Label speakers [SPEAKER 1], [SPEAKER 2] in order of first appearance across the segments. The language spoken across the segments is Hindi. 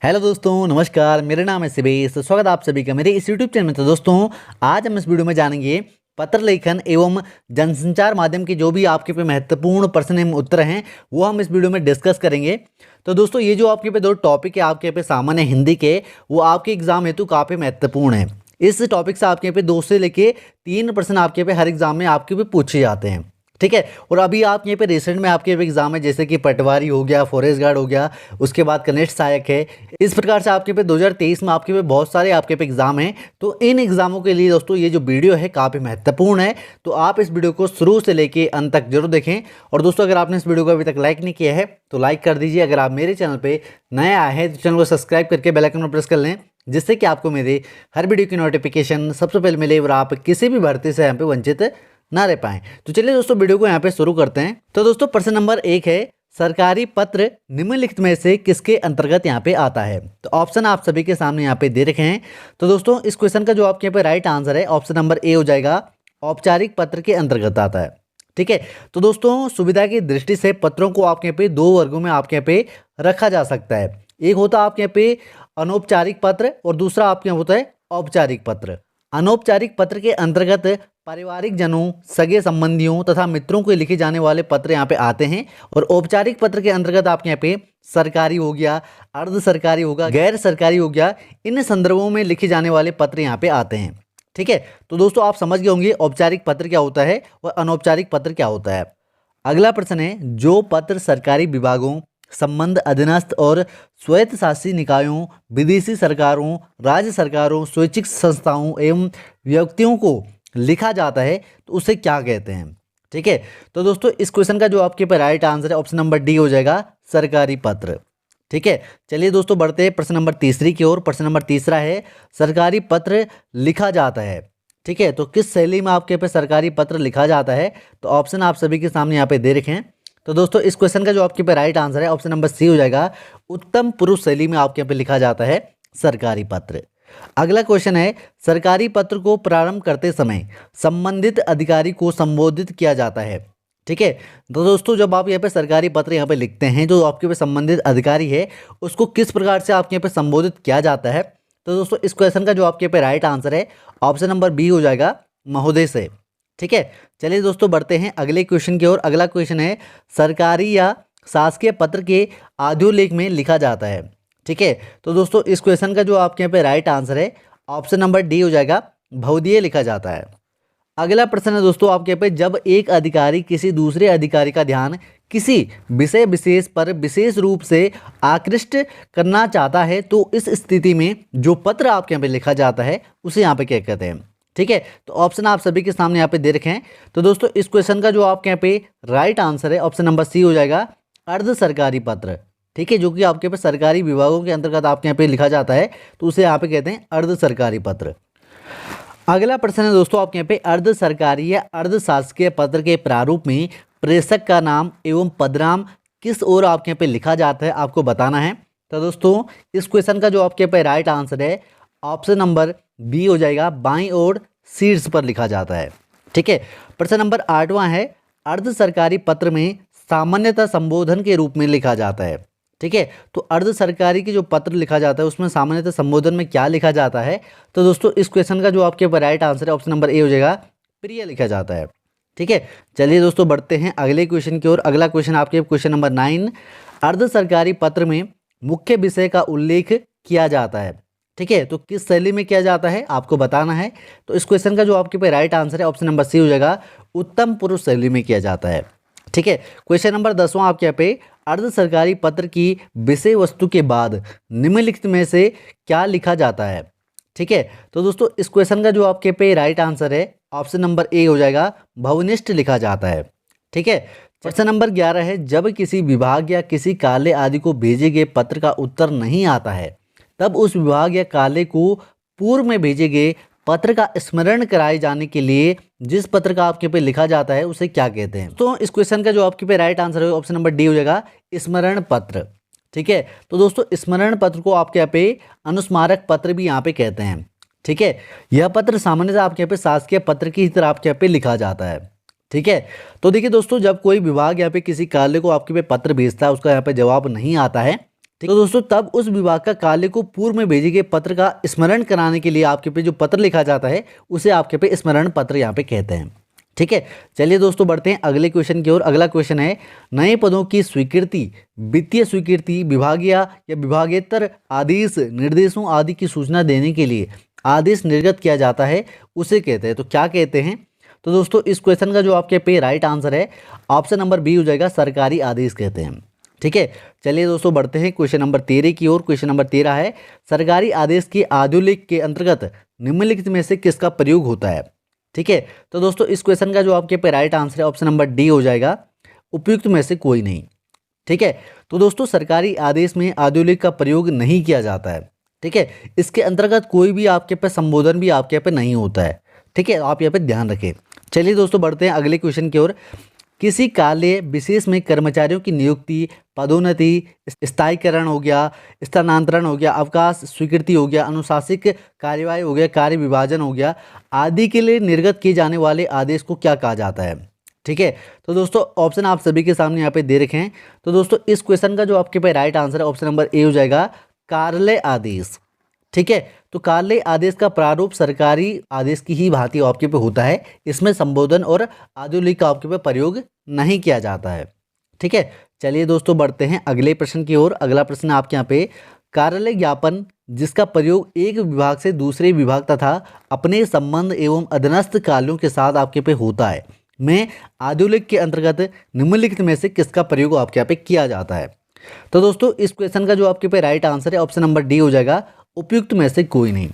[SPEAKER 1] हेलो दोस्तों, नमस्कार। मेरा नाम है सिवेश। स्वागत है आप सभी का मेरे इस यूट्यूब चैनल में। तो दोस्तों, आज हम इस वीडियो में जानेंगे पत्र लेखन एवं जनसंचार माध्यम के जो भी आपके पे महत्वपूर्ण प्रश्न एवं उत्तर हैं वो हम इस वीडियो में डिस्कस करेंगे। तो दोस्तों, ये जो आपके पे दो टॉपिक है आपके पे सामान्य हिंदी के, वो आपके एग्जाम हेतु काफ़ी महत्वपूर्ण है। इस टॉपिक से आपके पे 2 से लेके 3 प्रश्न आपके पे हर एग्जाम में आपके पे पूछे जाते हैं, ठीक है। और अभी आप यहाँ पे रिसेंट में आपके एग्जाम है, जैसे कि पटवारी हो गया, फॉरेस्ट गार्ड हो गया, उसके बाद कनिष्ठ सहायक है। इस प्रकार से आपके पे 2023 में आपके पे बहुत सारे आपके पे एग्जाम हैं। तो इन एग्जामों के लिए दोस्तों ये जो वीडियो है काफ़ी महत्वपूर्ण है। तो आप इस वीडियो को शुरू से लेके अंत तक जरूर देखें। और दोस्तों, अगर आपने इस वीडियो को अभी तक लाइक नहीं किया है तो लाइक कर दीजिए। अगर आप मेरे चैनल पर नए आए हैं तो चैनल को सब्सक्राइब करके बेल आइकन पर प्रेस कर लें, जिससे कि आपको मेरे हर वीडियो की नोटिफिकेशन सबसे पहले मिले और आप किसी भी भर्ती से यहाँ पे वंचित ना रह पाएं। तो चलिए दोस्तों, वीडियो को यहाँ पे शुरू करते हैं। तो दोस्तों, प्रश्न नंबर 1 है, सरकारी पत्र निम्नलिखित में से किसके अंतर्गत यहाँ पे आता है। तो ऑप्शन आप सभी के सामने यहाँ पे दे रखे हैं। तो दोस्तों, इस क्वेश्चन का जो आपके यहाँ पे राइट आंसर है ऑप्शन नंबर ए हो जाएगा, औपचारिक पत्र के अंतर्गत आता है, ठीक है। तो दोस्तों, सुविधा की दृष्टि से पत्रों को आपके यहाँ पे 2 वर्गों में आपके यहाँ पे रखा जा सकता है। एक होता है आपके यहाँ पे अनौपचारिक पत्र और दूसरा आपके यहाँ होता है औपचारिक पत्र। अनौपचारिक पत्र के अंतर्गत पारिवारिक जनों, सगे संबंधियों तथा मित्रों को लिखे जाने वाले पत्र यहाँ पे आते हैं। और औपचारिक पत्र के अंतर्गत आपके यहाँ पे सरकारी हो गया, अर्ध सरकारी होगा, गैर सरकारी हो गया, इन संदर्भों में लिखे जाने वाले पत्र यहाँ पे आते हैं, ठीक है। तो दोस्तों, आप समझ गए होंगे औपचारिक पत्र क्या होता है और अनौपचारिक पत्र क्या होता है। अगला प्रश्न है, जो पत्र सरकारी विभागों, संबंध अधीनस्थ और स्वायत्त शासी निकायों, विदेशी सरकारों, राज्य सरकारों, स्वैच्छिक संस्थाओं एवं व्यक्तियों को लिखा जाता है तो उसे क्या कहते हैं, ठीक है। तो दोस्तों, इस क्वेश्चन का जो आपके पर राइट आंसर है ऑप्शन नंबर डी हो जाएगा, सरकारी पत्र, ठीक है। चलिए दोस्तों, बढ़ते हैं प्रश्न नंबर तीसरी की ओर। प्रश्न नंबर तीसरा है, सरकारी पत्र लिखा जाता है, ठीक है। तो किस शैली में आपके पे सरकारी पत्र लिखा जाता है। तो ऑप्शन आप सभी के सामने यहाँ पे दे रखे हैं। तो दोस्तों, इस क्वेश्चन का जो आपके पे राइट आंसर है ऑप्शन नंबर सी हो जाएगा, उत्तम पुरुष शैली में आपके यहाँ पे लिखा जाता है सरकारी पत्र। अगला क्वेश्चन है, सरकारी पत्र को प्रारंभ करते समय संबंधित अधिकारी को संबोधित किया जाता है, ठीक है। तो दोस्तों, जब आप यहाँ पे सरकारी पत्र यहाँ पे लिखते हैं, जो आपके पे संबंधित अधिकारी है उसको किस प्रकार से आपके यहाँ पे संबोधित किया जाता है। तो दोस्तों, इस क्वेश्चन का जो आपके पे राइट आंसर है ऑप्शन नंबर बी हो जाएगा, महोदय से, ठीक है। चलिए दोस्तों, बढ़ते हैं अगले क्वेश्चन की ओर। अगला क्वेश्चन है, सरकारी या शासकीय पत्र के आद्योलेख में लिखा जाता है, ठीक है। तो दोस्तों, इस क्वेश्चन का जो आपके यहाँ पे राइट आंसर है ऑप्शन नंबर डी हो जाएगा, भवदीय लिखा जाता है। अगला प्रश्न है दोस्तों आपके यहाँ पे, जब एक अधिकारी किसी दूसरे अधिकारी का ध्यान किसी विषय विशेष पर विशेष रूप से आकृष्ट करना चाहता है तो इस स्थिति में जो पत्र आपके यहाँ पे लिखा जाता है उसे यहाँ पे क्या कहते हैं, ठीक है। तो ऑप्शन आप सभी के सामने यहाँ पे दे रखे हैं। तो दोस्तों, इस क्वेश्चन का जो आपके यहाँ पे राइट आंसर है ऑप्शन नंबर सी हो जाएगा, अर्ध सरकारी पत्र, ठीक है। जो कि आपके पे सरकारी विभागों के अंतर्गत आपके यहाँ पे लिखा जाता है तो उसे यहाँ पे कहते हैं अर्ध सरकारी पत्र। अगला प्रश्न है दोस्तों आपके यहाँ पे, अर्ध सरकारी या अर्ध शासकीय पत्र के प्रारूप में प्रेषक का नाम एवं पदनाम किस ओर आपके यहाँ पे लिखा जाता है, आपको बताना है। तो दोस्तों, इस क्वेश्चन का जो आपके यहाँ पे राइट आंसर है ऑप्शन नंबर बी हो जाएगा, बाईं ओर शीर्ष पर लिखा जाता है, ठीक है। प्रश्न नंबर 8वां है, अर्ध सरकारी पत्र में सामान्यतः संबोधन के रूप में लिखा जाता है, ठीक है। तो अर्ध सरकारी की जो पत्र लिखा जाता है उसमें सामान्यतः संबोधन में क्या लिखा जाता है। तो दोस्तों, इस क्वेश्चन का जो आपके ऊपर राइट आंसर है ऑप्शन नंबर ए हो जाएगा, प्रिय लिखा जाता है, ठीक है। चलिए दोस्तों, बढ़ते हैं अगले क्वेश्चन की ओर। अगला क्वेश्चन आपके क्वेश्चन नंबर 9, अर्ध सरकारी पत्र में मुख्य विषय का उल्लेख किया जाता है, ठीक है। तो किस शैली में किया जाता है आपको बताना है। तो इस क्वेश्चन का जो आपके पे राइट आंसर है ऑप्शन नंबर सी हो जाएगा, उत्तम पुरुष शैली में किया जाता है, ठीक है। क्वेश्चन नंबर 10वां आपके यहाँ पे, अर्ध सरकारी पत्र की विषय वस्तु के बाद निम्नलिखित में से क्या लिखा जाता है, ठीक है। तो दोस्तों, इस क्वेश्चन का जो आपके पे राइट आंसर है ऑप्शन नंबर ए हो जाएगा, भवनिष्ठ लिखा जाता है, ठीक है। प्रश्न नंबर 11 है, जब किसी विभाग या किसी कार्यालय आदि को भेजे गए पत्र का उत्तर नहीं आता है तब उस विभाग या कार्यालय को पूर्व में भेजे गए पत्र का स्मरण कराए जाने के लिए जिस पत्र का आपके पे लिखा जाता है उसे क्या कहते हैं। तो इस क्वेश्चन का जो आपके पे राइट आंसर है ऑप्शन नंबर डी हो जाएगा, स्मरण पत्र, ठीक है। तो दोस्तों, स्मरण पत्र को आपके यहाँ पे अनुस्मारक पत्र भी यहाँ पे कहते हैं, ठीक है। यह पत्र सामान्यतः आपके यहाँ पे शासकीय पत्र की तरह आपके यहाँ पे लिखा जाता है, ठीक है। तो देखिए दोस्तों, जब कोई विभाग यहाँ पे किसी कार्यालय को आपके पे पत्र भेजता है, उसका यहाँ पे जवाब नहीं आता है, ठीक है दोस्तों, तब उस विभाग का कार्य को पूर्व में भेजे गए पत्र का स्मरण कराने के लिए आपके पे जो पत्र लिखा जाता है उसे आपके पे स्मरण पत्र यहाँ पे कहते हैं। ठीक है, चलिए दोस्तों बढ़ते हैं अगले क्वेश्चन की ओर। अगला क्वेश्चन है, नए पदों की स्वीकृति, वित्तीय स्वीकृति, विभागीय या विभागेतर आदेश, निर्देशों आदि की सूचना देने के लिए आदेश निर्गत किया जाता है उसे कहते हैं। तो क्या कहते हैं? तो दोस्तों इस क्वेश्चन का जो आपके पे राइट आंसर है ऑप्शन नंबर बी हो जाएगा, सरकारी आदेश कहते हैं। ठीक है, चलिए दोस्तों बढ़ते हैं क्वेश्चन नंबर 13 की ओर। क्वेश्चन नंबर 13 है, सरकारी आदेश के आद्योलिक के अंतर्गत निम्नलिखित में से किसका प्रयोग होता है? ठीक है, तो दोस्तों इस क्वेश्चन का जो आपके पे राइट आंसर है ऑप्शन नंबर डी हो जाएगा, उपयुक्त में से कोई नहीं। ठीक है, तो दोस्तों सरकारी आदेश में आद्योलिक का प्रयोग नहीं किया जाता है। ठीक है, इसके अंतर्गत कोई भी आपके पे संबोधन भी आपके पे नहीं होता है। ठीक है, आप यहाँ पे ध्यान रखें। चलिए दोस्तों बढ़ते हैं अगले क्वेश्चन की ओर। किसी कार्य विशेष में कर्मचारियों की नियुक्ति, पदोन्नति, स्थायीकरण हो गया, स्थानांतरण हो गया, अवकाश स्वीकृति हो गया, अनुशासनिक कार्यवाही हो गया, कार्य विभाजन हो गया आदि के लिए निर्गत किए जाने वाले आदेश को क्या कहा जाता है? ठीक है, तो दोस्तों ऑप्शन आप सभी के सामने यहाँ पे दे रखे हैं। तो दोस्तों इस क्वेश्चन का जो आपके पे राइट आंसर है ऑप्शन नंबर ए हो जाएगा, कार्यालय आदेश। ठीक है, तो कार्यालय आदेश का प्रारूप सरकारी आदेश की ही भांति आपके पे होता है। इसमें संबोधन और आद्योलिक का आपके पे प्रयोग नहीं किया जाता है। ठीक है, चलिए दोस्तों बढ़ते हैं अगले प्रश्न की ओर। अगला प्रश्न आपके यहाँ पे, कार्यालय ज्ञापन जिसका प्रयोग एक विभाग से दूसरे विभाग तथा अपने संबंध एवं अधीनस्थ कार्यों के साथ आपके पे होता है, में आद्योलिक के अंतर्गत निम्नलिखित में से किसका प्रयोग आपके यहाँ पे किया जाता है? तो दोस्तों इस क्वेश्चन का जो आपके पे राइट आंसर है ऑप्शन नंबर डी हो जाएगा, उपयुक्त में से कोई नहीं।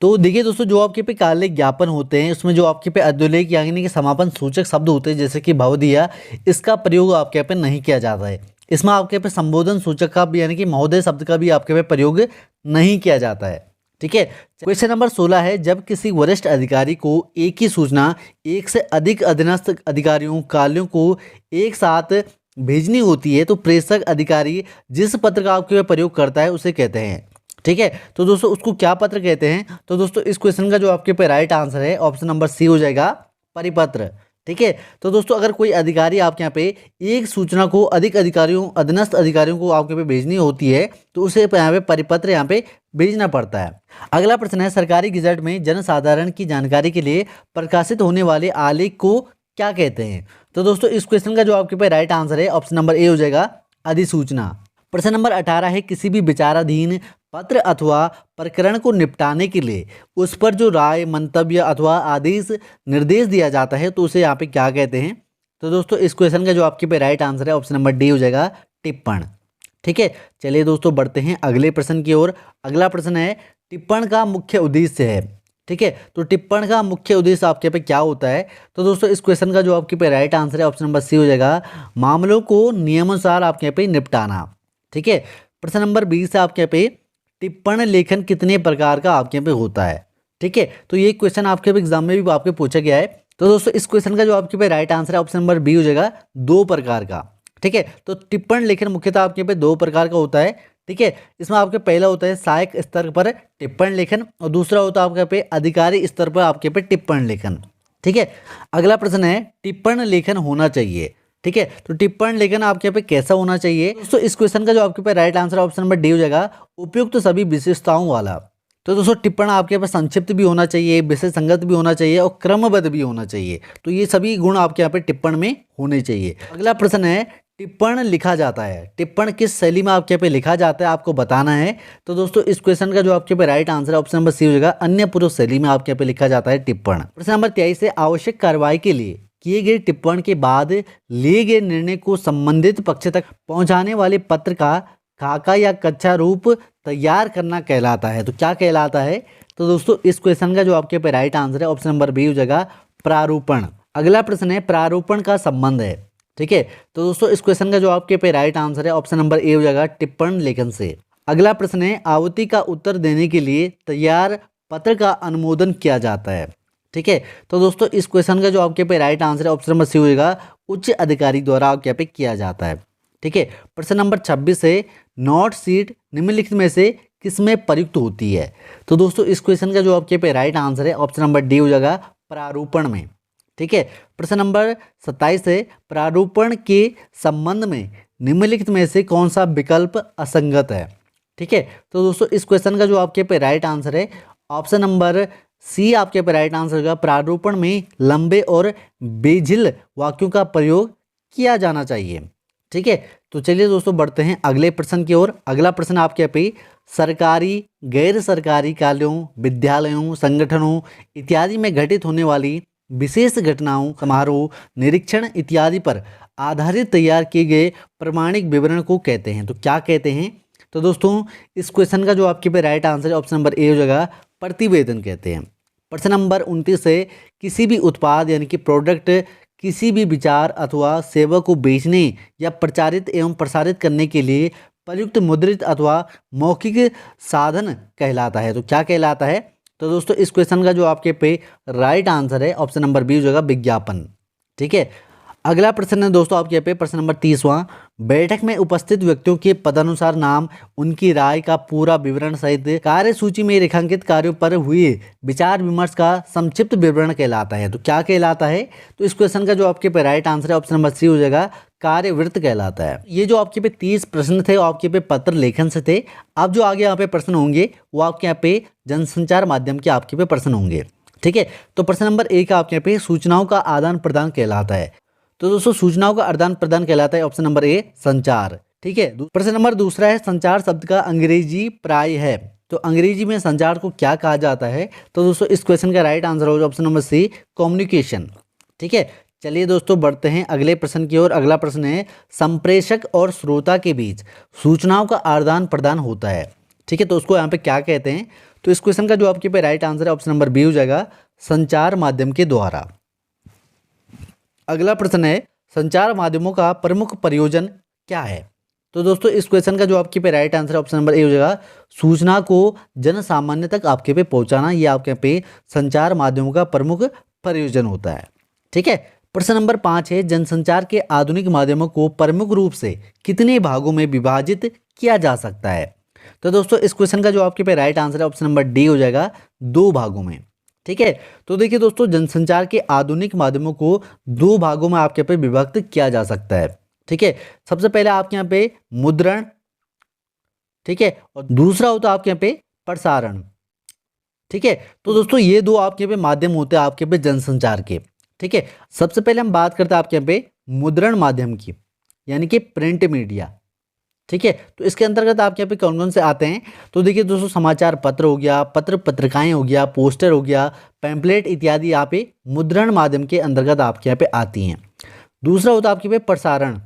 [SPEAKER 1] तो देखिए दोस्तों, जो आपके पे कार्यालय ज्ञापन होते हैं उसमें जो आपके पे अद्योलिक यानी कि समापन सूचक शब्द होते हैं जैसे कि भवदीय, इसका प्रयोग आपके यहाँ पे नहीं किया जाता है। इसमें आपके पे संबोधन सूचक का भी यानी कि महोदय शब्द का भी आपके पे प्रयोग नहीं किया जाता है। ठीक है, क्वेश्चन नंबर 16 है, जब किसी वरिष्ठ अधिकारी को एक ही सूचना एक से अधिक अधीनस्थ अधिकारियों कार्यों को एक साथ भेजनी होती है तो प्रेषक अधिकारी जिस पत्र का आपके पे प्रयोग करता है उसे कहते हैं। ठीक है, तो दोस्तों उसको क्या पत्र कहते हैं? तो दोस्तों इस क्वेश्चन का जो आपके पे राइट आंसर है ऑप्शन नंबर सी हो जाएगा, परिपत्र। ठीक है, तो दोस्तों अगर कोई अधिकारी आपके यहाँ पे एक सूचना को अधिक अधिकारियों अधीनस्थ अधिकारियों को आपके पे भेजनी होती है तो उसे यहाँ पे परिपत्र यहाँ पे भेजना पड़ता है। अगला प्रश्न है, सरकारी गजट में जनसाधारण की जानकारी के लिए प्रकाशित होने वाले आलेख को क्या कहते हैं? तो दोस्तों इस क्वेश्चन का जो आपके पे राइट आंसर है ऑप्शन नंबर ए हो जाएगा, अधिसूचना। प्रश्न नंबर 18 है, किसी भी विचाराधीन पत्र अथवा प्रकरण को निपटाने के लिए उस पर जो राय, मंतव्य अथवा आदेश निर्देश दिया जाता है तो उसे यहाँ पे क्या कहते हैं? तो दोस्तों इस क्वेश्चन का जो आपके पे राइट आंसर है ऑप्शन नंबर डी हो जाएगा, टिप्पण। ठीक है, चलिए दोस्तों बढ़ते हैं अगले प्रश्न की ओर। अगला प्रश्न है, टिप्पण का मुख्य उद्देश्य है। ठीक है, तो टिप्पण का मुख्य उद्देश्य आपके पे क्या होता है? तो दोस्तों इस क्वेश्चन का जो आपके पे राइट आंसर है ऑप्शन नंबर सी हो जाएगा, मामलों को नियमानुसार आपके पे निपटाना। ठीक है, प्रश्न नंबर 20 है आपके यहाँ पे, टिप्पण लेखन कितने प्रकार का आपके यहाँ पे होता है? ठीक है, तो ये क्वेश्चन आपके एग्जाम में भी आपके पूछा गया है। तो दोस्तों इस क्वेश्चन का जो आपके पे राइट आंसर है ऑप्शन नंबर बी हो जाएगा, 2 प्रकार का। ठीक है, तो टिप्पण लेखन मुख्यतः आपके यहाँ पे 2 प्रकार का होता है। ठीक है, इसमें आपके पहला होता है सहायक स्तर पर टिप्पण लेखन और दूसरा होता है आपके यहाँ पे अधिकारी स्तर पर आपके पे टिप्पण लेखन। ठीक है, अगला प्रश्न है, टिप्पण लेखन होना चाहिए। ठीक है, तो टिप्पण लेखन आपके यहाँ पे कैसा होना चाहिए? तो इस क्वेश्चन का जो आपके पे right answer option number D हो जाएगा, उपयुक्त सभी विशेषताओं वाला। तो दोस्तों टिप्पण आपके पास संक्षिप्त भी होना चाहिए, विषय संगत भी होना चाहिए और क्रमबद्ध भी होना चाहिए। तो ये सभी गुण आपके यहाँ पे टिप्पण में होने चाहिए। अगला प्रश्न है, टिप्पण लिखा जाता है, टिप्पण किस शैली में आपके यहाँ पे लिखा जाता है आपको बताना है। तो दोस्तों इस क्वेश्चन का जो आपके पे राइट आंसर है ऑप्शन नंबर सी हो जाएगा, अन्य पुरुष शैली में आपके यहाँ पे लिखा जाता है टिप्पण। प्रश्न नंबर 23 है, आवश्यक कार्रवाई के लिए किए गए टिप्पण के बाद लिए गए निर्णय को संबंधित पक्ष तक पहुंचाने वाले पत्र का खाका या कच्चा रूप तैयार करना कहलाता है। तो क्या कहलाता है? तो दोस्तों इस क्वेश्चन का जो आपके पे राइट आंसर है ऑप्शन नंबर बी हो जाएगा, प्रारूपण। अगला प्रश्न है, प्रारूपण का संबंध है। ठीक है, तो दोस्तों इस क्वेश्चन का जो आपके पे राइट आंसर है ऑप्शन नंबर ए हो जाएगा, टिप्पण लेखन से। अगला प्रश्न है, आवृत्ति का उत्तर देने के लिए तैयार पत्र का अनुमोदन किया जाता है। ठीक है, तो दोस्तों इस क्वेश्चन का जो आपके पे राइट आंसर है ऑप्शन नंबर सी हो जाएगा, उच्च अधिकारी द्वारा आपके यहाँ पे किया जाता है। ठीक है, प्रश्न नंबर 26 है, नोट शीट निम्नलिखित में से किसमें प्रयुक्त होती है? तो दोस्तों इस क्वेश्चन का जो आपके पे राइट आंसर है ऑप्शन नंबर डी हो जाएगा, प्रारूपण में। ठीक है, प्रश्न नंबर 27 है, प्रारूपण के संबंध में निम्नलिखित में से कौन सा विकल्प असंगत है। ठीक है, तो दोस्तों इस क्वेश्चन का जो आपके पे राइट आंसर है ऑप्शन नंबर सी आपके पे राइट आंसर होगा। प्रारूपण में लंबे और बेझिल वाक्यों का प्रयोग किया जाना चाहिए। ठीक है, तो चलिए दोस्तों बढ़ते हैं अगले प्रश्न की ओर। अगला प्रश्न आपके पे सरकारी गैर सरकारी कार्यों, विद्यालयों, संगठनों इत्यादि में घटित होने वाली विशेष घटनाओं, समारोह, निरीक्षण इत्यादि पर आधारित तैयार किए गए प्रमाणिक विवरण को कहते हैं। तो क्या कहते हैं? तो दोस्तों इस क्वेश्चन का जो आपके पे राइट आंसर है ऑप्शन नंबर ए हो जाएगा, प्रतिवेदन कहते हैं। प्रश्न नंबर 29 है किसी भी उत्पाद यानी कि प्रोडक्ट, किसी भी विचार अथवा सेवा को बेचने या प्रचारित एवं प्रसारित करने के लिए प्रयुक्त मुद्रित अथवा मौखिक साधन कहलाता है। तो क्या कहलाता है? तो दोस्तों इस क्वेश्चन का जो आपके पे राइट आंसर है ऑप्शन नंबर बी हो जाएगा, विज्ञापन। ठीक है, अगला प्रश्न है दोस्तों आपके पे प्रश्न नंबर 30वां। बैठक में उपस्थित व्यक्तियों के पदानुसार नाम, उनकी राय का पूरा विवरण सहित कार्य सूची में रेखांकित कार्यों पर हुए विचार विमर्श का संक्षिप्त विवरण कहलाता है। तो क्या कहलाता है? तो इस क्वेश्चन का जो आपके पे राइट आंसर है ऑप्शन नंबर सी हो जाएगा, कार्यवृत्त कहलाता है। ये जो आपके पे 30 प्रश्न थे आपके पे पत्र लेखन से थे। अब जो आगे यहाँ पे प्रश्न होंगे वो आपके यहाँ पे जनसंचार माध्यम के आपके पे प्रश्न होंगे। ठीक है, तो प्रश्न नंबर 1 आपके यहाँ पे सूचनाओं का आदान प्रदान कहलाता है। तो दोस्तों सूचनाओं का आदान प्रदान कहलाता है ऑप्शन नंबर ए, संचार। ठीक है, प्रश्न नंबर दूसरा है संचार शब्द का अंग्रेजी प्राय है। तो अंग्रेजी में संचार को क्या कहा जाता है? तो दोस्तों इस क्वेश्चन का राइट आंसर होगा ऑप्शन नंबर सी, कम्युनिकेशन। ठीक है, चलिए दोस्तों बढ़ते हैं अगले प्रश्न की ओर। अगला प्रश्न है संप्रेषक और श्रोता के बीच सूचनाओं का आदान प्रदान होता है। ठीक है, तो उसको यहाँ पे क्या कहते हैं? तो इस क्वेश्चन का जो आपके पे राइट आंसर है ऑप्शन नंबर बी हो जाएगा, संचार माध्यम के द्वारा। अगला प्रश्न है संचार माध्यमों का प्रमुख प्रयोजन क्या है? तो दोस्तों इस क्वेश्चन का जो आपके पे राइट आंसर है ऑप्शन नंबर ए हो जाएगा, सूचना को जन सामान्य तक आपके पे पहुंचाना। ये आपके पे संचार माध्यमों का प्रमुख प्रयोजन होता है। ठीक है, प्रश्न नंबर 5 है जनसंचार के आधुनिक माध्यमों को प्रमुख रूप से कितने भागों में विभाजित किया जा सकता है? तो दोस्तों इस क्वेश्चन का जो आपके पे राइट आंसर है ऑप्शन नंबर डी हो जाएगा, 2 भागों में। ठीक है, तो देखिए दोस्तों जनसंचार के आधुनिक माध्यमों को 2 भागों में आपके पे विभक्त किया जा सकता है। ठीक है, सबसे पहले आपके यहाँ पे मुद्रण, ठीक है, और दूसरा होता है आपके यहाँ पे प्रसारण। ठीक है, तो दोस्तों ये 2 आपके पे माध्यम होते हैं आपके पे जनसंचार के। ठीक है, सबसे पहले हम बात करते हैं आपके यहाँ पे मुद्रण माध्यम की, यानी कि प्रिंट मीडिया। ठीक है, तो इसके अंतर्गत आपके यहाँ पे कौन कौन से आते हैं? तो देखिए दोस्तों समाचार पत्र हो गया, पत्र पत्रिकाएं हो गया, पोस्टर हो गया, पैम्पलेट इत्यादि यहाँ पे मुद्रण माध्यम के अंतर्गत आपके यहाँ पे आती हैं। दूसरा होता है आपके पे प्रसारण।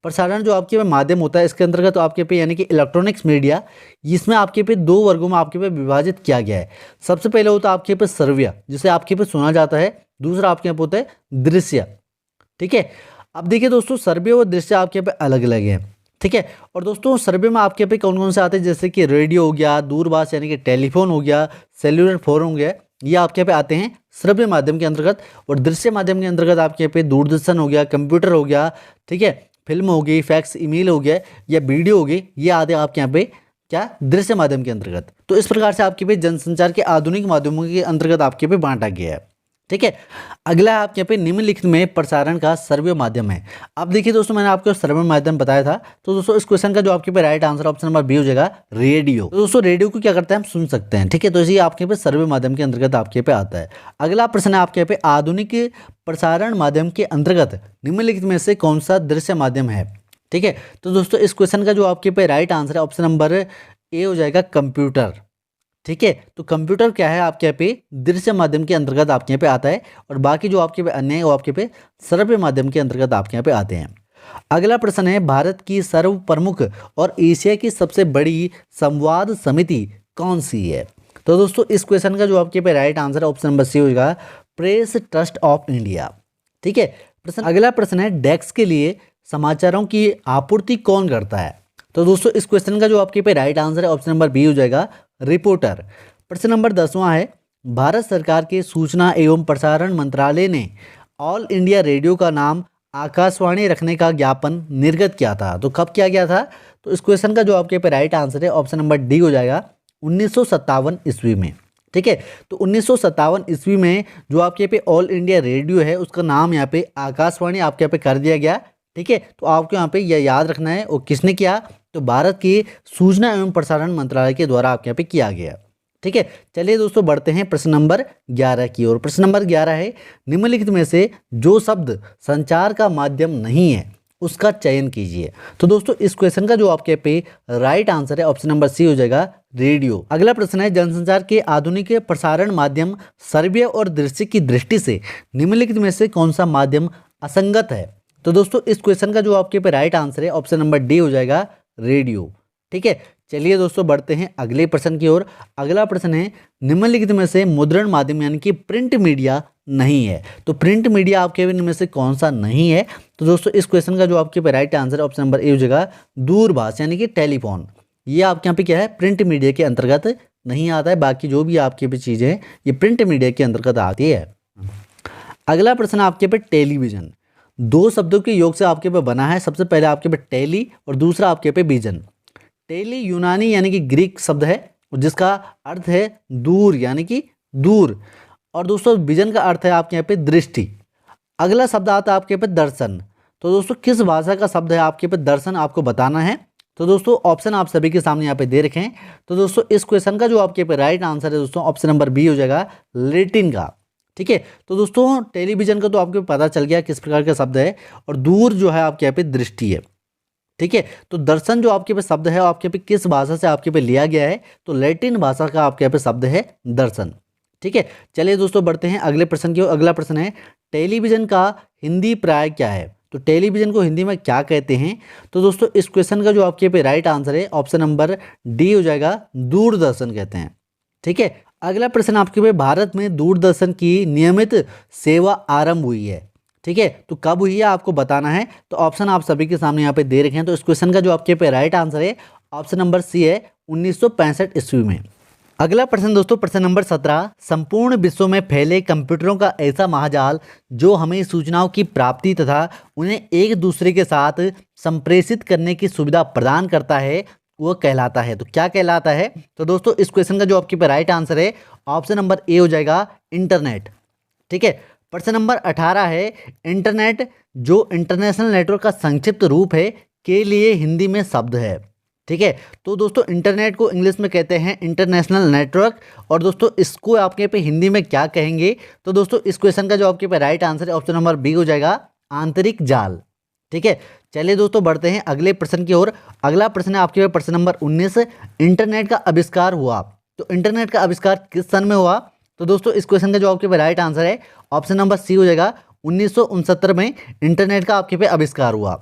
[SPEAKER 1] प्रसारण जो आपके पे माध्यम होता है इसके अंतर्गत आपके पे यानी कि इलेक्ट्रॉनिक्स मीडिया, इसमें आपके पे 2 वर्गों में आपके पे विभाजित किया गया है। सबसे पहले होता है आपके पे श्रव्य, जिसे आपके पे सुना जाता है। दूसरा आपके यहाँ पे होता है दृश्य। ठीक है, अब देखिए दोस्तों श्रव्य और दृश्य आपके यहाँ पे अलग अलग हैं। ठीक है, और दोस्तों सर्वे में आपके पे कौन कौन से आते हैं? जैसे कि रेडियो हो गया, दूरभाष यानी कि टेलीफोन हो गया, सेल्यूलर फोन हो गया, ये आपके पे आते हैं श्रव्य माध्यम के अंतर्गत। और दृश्य माध्यम के अंतर्गत आपके पे दूरदर्शन हो गया, कंप्यूटर हो गया, ठीक है, फिल्म हो गई, फैक्स ईमेल हो गया या वीडियो हो गई, ये आते हैं आपके यहाँ पे क्या, दृश्य माध्यम के अंतर्गत। तो इस प्रकार से आपके पे जनसंचार के आधुनिक माध्यमों के अंतर्गत आपके पे बांटा गया है। ठीक है, अगला आपके यहाँ पे निम्नलिखित में प्रसारण का सर्वे माध्यम है। अब देखिए दोस्तों मैंने आपको सर्वे माध्यम बताया था। तो दोस्तों इस क्वेश्चन का जो आपके पे right answer option number B हो जाएगा, रेडियो। तो दोस्तों रेडियो को क्या करते हैं? हम सुन सकते हैं। ठीक है, तो इसी आपके पे सर्वे माध्यम के अंतर्गत आपके पे आता है। अगला प्रश्न है आपके यहाँ पे आधुनिक प्रसारण माध्यम के अंतर्गत निम्नलिखित में से कौन सा दृश्य माध्यम है? ठीक है, तो दोस्तों इस क्वेश्चन का जो आपके पे राइट आंसर है ऑप्शन नंबर ए हो जाएगा, कंप्यूटर। ठीक है, तो कंप्यूटर क्या है आपके यहाँ पे दृश्य माध्यम के अंतर्गत आपके यहाँ पे आता है, और बाकी जो आपके पे अन्य है वो आपके पे श्रव्य माध्यम के अंतर्गत आपके यहाँ पे आते हैं। अगला प्रश्न है भारत की सर्व प्रमुख और एशिया की सबसे बड़ी संवाद समिति कौन सी है? तो दोस्तों इस क्वेश्चन का जो आपके पे राइट आंसर है ऑप्शन नंबर सी होगा, प्रेस ट्रस्ट ऑफ इंडिया। ठीक है, अगला प्रश्न है डेस्क के लिए समाचारों की आपूर्ति कौन करता है? तो दोस्तों इस क्वेश्चन का जो आपके पे राइट आंसर है ऑप्शन नंबर बी हो जाएगा, रिपोर्टर। प्रश्न नंबर 10वां है भारत सरकार के सूचना एवं प्रसारण मंत्रालय ने ऑल इंडिया रेडियो का नाम आकाशवाणी रखने का ज्ञापन निर्गत किया था। तो कब किया गया था? तो इस क्वेश्चन का जो आपके पे राइट आंसर है ऑप्शन नंबर डी हो जाएगा, 1957 ईस्वी में। ठीक है, तो 1957 ईस्वी में जो आपके पे ऑल इंडिया रेडियो है उसका नाम यहाँ पे आकाशवाणी आपके यहाँ पे कर दिया गया, ठीक है, तो आपको यहाँ पे यह याद रखना है। और किसने किया? तो भारत के सूचना एवं प्रसारण मंत्रालय के द्वारा आपके यहाँ पे किया गया। ठीक है, चलिए दोस्तों बढ़ते हैं प्रश्न नंबर 11 की ओर। प्रश्न नंबर 11 है, निम्नलिखित में से जो शब्द संचार का माध्यम नहीं है उसका चयन कीजिए। तो दोस्तों इस क्वेश्चन का जो आपके पे राइट आंसर है ऑप्शन नंबर सी हो जाएगा, रेडियो। अगला प्रश्न है, जनसंचार के आधुनिक प्रसारण माध्यम श्रव्य और दृश्य की दृष्टि से निम्नलिखित में से कौन सा माध्यम असंगत है? तो दोस्तों इस क्वेश्चन का जो आपके पे राइट आंसर है ऑप्शन नंबर डी हो जाएगा, रेडियो। ठीक है, चलिए दोस्तों बढ़ते हैं अगले प्रश्न की ओर। अगला प्रश्न है, निम्नलिखित में से मुद्रण माध्यम यानी कि प्रिंट मीडिया नहीं है। तो प्रिंट मीडिया आपके इनमें से कौन सा नहीं है? तो दोस्तों इस क्वेश्चन का जो आपके पे राइट आंसर है ऑप्शन नंबर ए हो जाएगा, दूरभाष यानी कि टेलीफोन। ये आपके यहाँ पे क्या है, प्रिंट मीडिया के अंतर्गत नहीं आता है। बाकी जो भी आपके पे चीज़ें हैं ये प्रिंट मीडिया के अंतर्गत आती है। अगला प्रश्न आपके पे टेलीविजन। दो शब्दों के योग से आपके पे बना है। सबसे पहले आपके पे टेली और दूसरा आपके पे विजन। टेली यूनानी यानी कि ग्रीक शब्द है जिसका अर्थ है दूर यानी कि दूर, और दोस्तों विजन का अर्थ है आपके यहाँ पे दृष्टि। अगला शब्द आता है आपके पे दर्शन। तो दोस्तों किस भाषा का शब्द है आपके पे दर्शन, आपको बताना है। तो दोस्तों ऑप्शन आप सभी के सामने यहाँ पे दे रखे हैं। तो दोस्तों इस क्वेश्चन का जो आपके पे राइट आंसर है दोस्तों ऑप्शन नंबर बी हो जाएगा, लैटिन का। ठीक है, तो दोस्तों टेलीविजन का तो आपको पता चल गया किस प्रकार का शब्द है, और दूर जो है आपके यहाँ पे दृष्टि है। ठीक है, तो दर्शन जो आपके पे शब्द है आपके पे किस भाषा से आपके पे लिया गया है? तो लैटिन भाषा का आपके यहाँ पे शब्द है दर्शन। ठीक है, चलिए दोस्तों बढ़ते हैं अगले प्रश्न की ओर। अगला प्रश्न है, टेलीविजन का हिंदी पर्याय क्या है? तो टेलीविजन को हिंदी में क्या कहते हैं? तो दोस्तों इस क्वेश्चन का जो आपके पे राइट आंसर है ऑप्शन नंबर डी हो जाएगा, दूरदर्शन कहते हैं। ठीक है, अगला प्रश्न आपके पे, भारत में दूरदर्शन की नियमित सेवा आरंभ हुई है। ठीक है, तो कब हुई है आपको बताना है। तो ऑप्शन आप सभी के सामने यहाँ पे दे रखे हैं। तो इस क्वेश्चन का जो आपके पे राइट आंसर है ऑप्शन नंबर सी है, 1965 ईस्वी में। अगला प्रश्न दोस्तों प्रश्न नंबर 17, संपूर्ण विश्व में फैले कंप्यूटरों का ऐसा महाजाल जो हमें सूचनाओं की प्राप्ति तथा उन्हें एक दूसरे के साथ संप्रेषित करने की सुविधा प्रदान करता है वो कहलाता है। तो क्या कहलाता है? तो दोस्तों इस क्वेश्चन का जो आपके पे राइट आंसर है ऑप्शन नंबर ए हो जाएगा, इंटरनेट। ठीक है, प्रश्न नंबर 18 है, इंटरनेट जो इंटरनेशनल नेटवर्क का संक्षिप्त रूप है के लिए हिंदी में शब्द है। ठीक है, तो दोस्तों इंटरनेट को इंग्लिश में कहते हैं इंटरनेशनल नेटवर्क, और दोस्तों इसको आपके पे हिंदी में क्या कहेंगे? तो दोस्तों इस क्वेश्चन का जो आपके पे राइट आंसर है ऑप्शन नंबर बी हो जाएगा, आंतरिक जाल। ठीक है, चलिए दोस्तों बढ़ते हैं अगले प्रश्न की ओर। अगला प्रश्न है आपके पे प्रश्न नंबर 19, इंटरनेट का आविष्कार हुआ। तो इंटरनेट का आविष्कार किस सन में हुआ? तो दोस्तों इस क्वेश्चन का जो आपके पे राइट आंसर है ऑप्शन नंबर सी हो जाएगा, 1969 में इंटरनेट का आपके पे आविष्कार हुआ।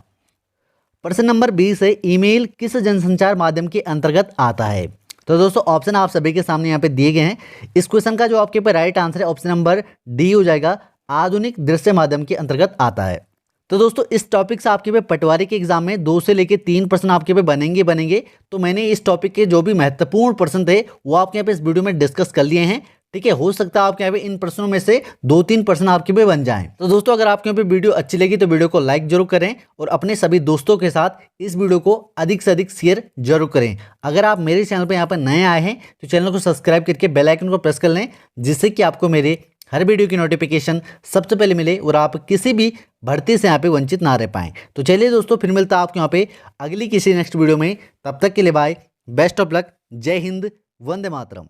[SPEAKER 1] प्रश्न नंबर 20 है, ईमेल किस जनसंचार माध्यम के अंतर्गत आता है? तो दोस्तों ऑप्शन आप सभी के सामने यहाँ पे दिए गए हैं। इस क्वेश्चन का जो आपके पे राइट आंसर है ऑप्शन नंबर डी हो जाएगा, आधुनिक दृश्य माध्यम के अंतर्गत आता है। तो दोस्तों इस टॉपिक से आपके पे पटवारी के एग्जाम में 2 से लेकर 3 प्रश्न आपके पे बनेंगे। तो मैंने इस टॉपिक के जो भी महत्वपूर्ण प्रश्न थे वो आपके यहाँ पे इस वीडियो में डिस्कस कर लिए हैं। ठीक है, हो सकता है आपके यहाँ पे इन प्रश्नों में से 2-3 प्रश्न आपके पे बन जाएं। तो दोस्तों अगर आपके यहाँ पे वीडियो अच्छी लगी तो वीडियो को लाइक जरूर करें, और अपने सभी दोस्तों के साथ इस वीडियो को अधिक से अधिक शेयर जरूर करें। अगर आप मेरे चैनल पे यहाँ पर नए आए हैं तो चैनल को सब्सक्राइब करके बेल आइकन को प्रेस कर लें, जिससे कि आपको मेरे हर वीडियो की नोटिफिकेशन सबसे पहले मिले और आप किसी भी भर्ती से यहाँ पे वंचित ना रह पाएँ। तो चलिए दोस्तों फिर मिलता है आपके यहाँ पे अगली किसी नेक्स्ट वीडियो में। तब तक के लिए बाय, बेस्ट ऑफ लक, जय हिंद, वंदे मातरम।